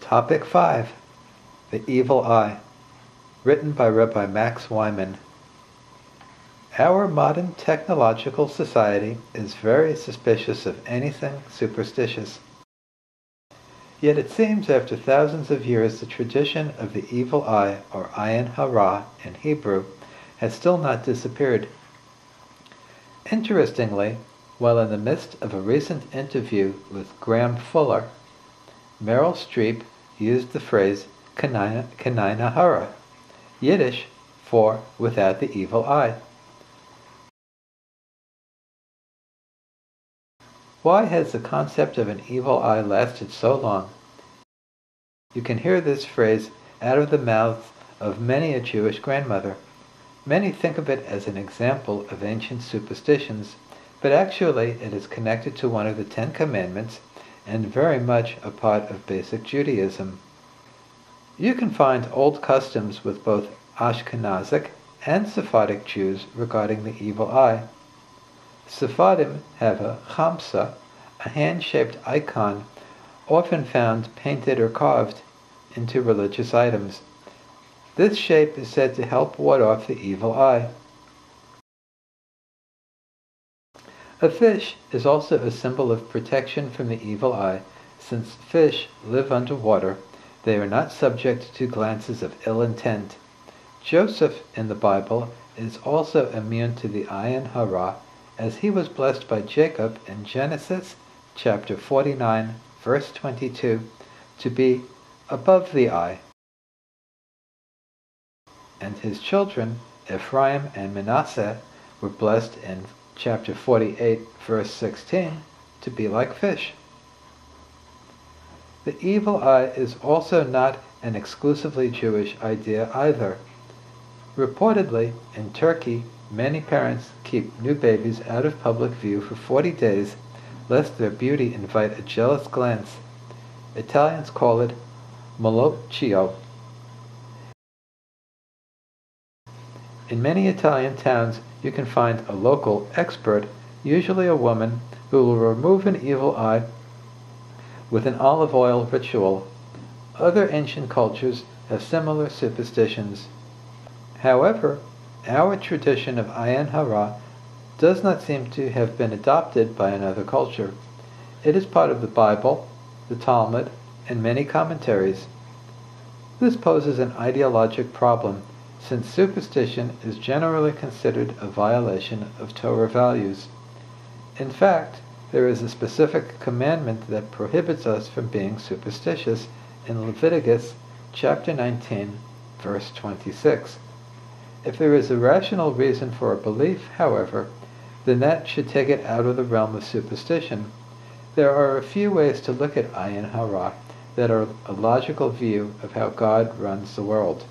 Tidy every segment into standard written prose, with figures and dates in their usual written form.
Topic 5. The Evil Eye. Written by Rabbi Max Wyman. Our modern technological society is very suspicious of anything superstitious. Yet it seems after thousands of years the tradition of the evil eye, or ayin hara in Hebrew, has still not disappeared. Interestingly, while in the midst of a recent interview with Graham Fuller, Meryl Streep used the phrase kanina hara, Yiddish for without the evil eye. Why has the concept of an evil eye lasted so long? You can hear this phrase out of the mouths of many a Jewish grandmother. Many think of it as an example of ancient superstitions, but actually it is connected to one of the 10 Commandments and very much a part of basic Judaism. You can find old customs with both Ashkenazic and Sephardic Jews regarding the evil eye. Sephardim have a chamsa, a hand-shaped icon often found painted or carved into religious items. This shape is said to help ward off the evil eye. A fish is also a symbol of protection from the evil eye. Since fish live underwater, they are not subject to glances of ill intent. Joseph in the Bible is also immune to the ayin hara, as he was blessed by Jacob in Genesis chapter 49, verse 22, to be above the eye. And his children, Ephraim and Manasseh, were blessed in chapter 48, verse 16, to be like fish. The evil eye is also not an exclusively Jewish idea either. Reportedly, in Turkey, many parents keep new babies out of public view for 40 days, lest their beauty invite a jealous glance. Italians call it molocchio. In many Italian towns, you can find a local expert, usually a woman, who will remove an evil eye with an olive oil ritual. Other ancient cultures have similar superstitions. However, our tradition of ayin hara does not seem to have been adopted by another culture. It is part of the Bible, the Talmud, and many commentaries. This poses an ideologic problem, since superstition is generally considered a violation of Torah values. In fact, there is a specific commandment that prohibits us from being superstitious in Leviticus chapter 19, verse 26. If there is a rational reason for a belief, however, then that should take it out of the realm of superstition. There are a few ways to look at ayin hara that are a logical view of how God runs the world.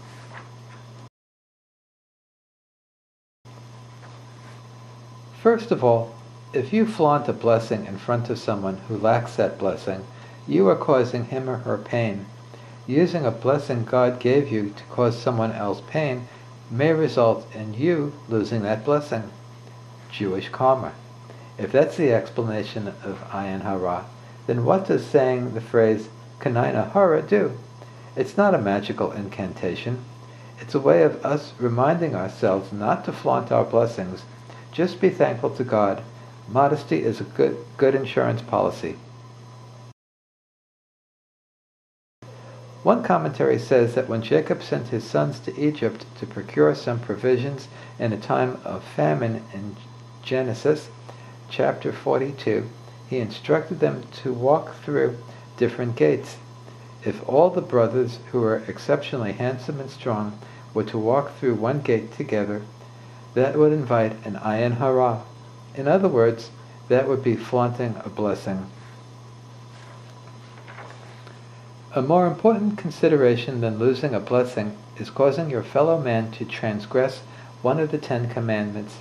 First of all, if you flaunt a blessing in front of someone who lacks that blessing, you are causing him or her pain. Using a blessing God gave you to cause someone else pain may result in you losing that blessing. Jewish karma. If that's the explanation of ayin hara, then what does saying the phrase kanina hara do? It's not a magical incantation. It's a way of us reminding ourselves not to flaunt our blessings. Just be thankful to God. Modesty is a good insurance policy. One commentary says that when Jacob sent his sons to Egypt to procure some provisions in a time of famine in Genesis chapter 42, he instructed them to walk through different gates. If all the brothers who were exceptionally handsome and strong were to walk through one gate together, that would invite an ayin hara. In other words, that would be flaunting a blessing. A more important consideration than losing a blessing is causing your fellow man to transgress one of the 10 Commandments.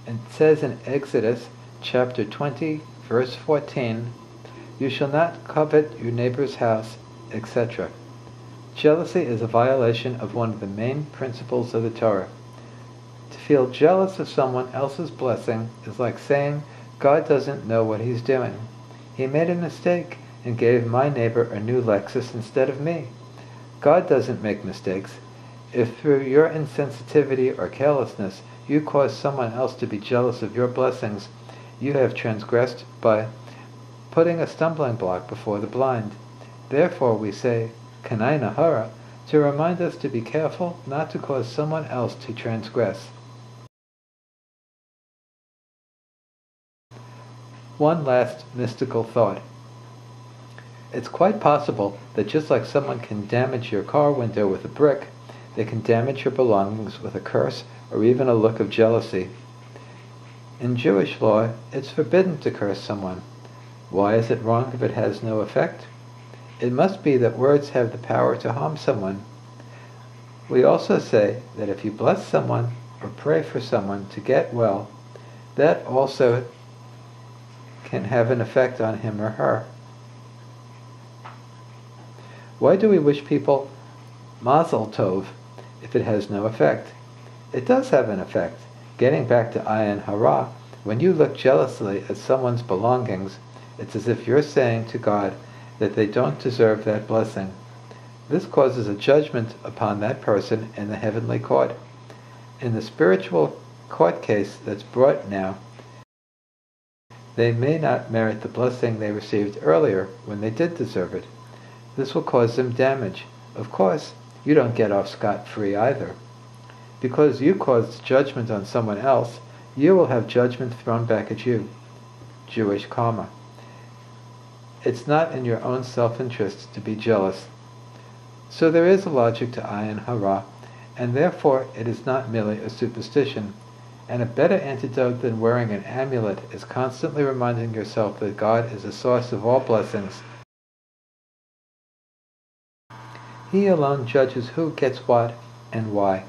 It says in Exodus chapter 20, verse 14, "You shall not covet your neighbor's house," etc. Jealousy is a violation of one of the main principles of the Torah. To feel jealous of someone else's blessing is like saying God doesn't know what he's doing. He made a mistake and gave my neighbor a new Lexus instead of me. God doesn't make mistakes. If through your insensitivity or carelessness you cause someone else to be jealous of your blessings, you have transgressed by putting a stumbling block before the blind. Therefore we say, Kanai Nahara, to remind us to be careful not to cause someone else to transgress. One last mystical thought. It's quite possible that just like someone can damage your car window with a brick, they can damage your belongings with a curse or even a look of jealousy. In Jewish law, it's forbidden to curse someone. Why is it wrong if it has no effect? It must be that words have the power to harm someone. We also say that if you bless someone or pray for someone to get well, that also can have an effect on him or her. Why do we wish people Mazel Tov if it has no effect? It does have an effect. Getting back to Ayin Hara, when you look jealously at someone's belongings, it's as if you're saying to God that they don't deserve that blessing. This causes a judgment upon that person in the heavenly court. In the spiritual court case that's brought now, they may not merit the blessing they received earlier when they did deserve it. This will cause them damage. Of course, you don't get off scot-free either. Because you caused judgment on someone else, you will have judgment thrown back at you. Jewish karma. It's not in your own self-interest to be jealous. So there is a logic to Ayin Hara, and therefore it is not merely a superstition. And a better antidote than wearing an amulet is constantly reminding yourself that God is the source of all blessings. He alone judges who gets what and why.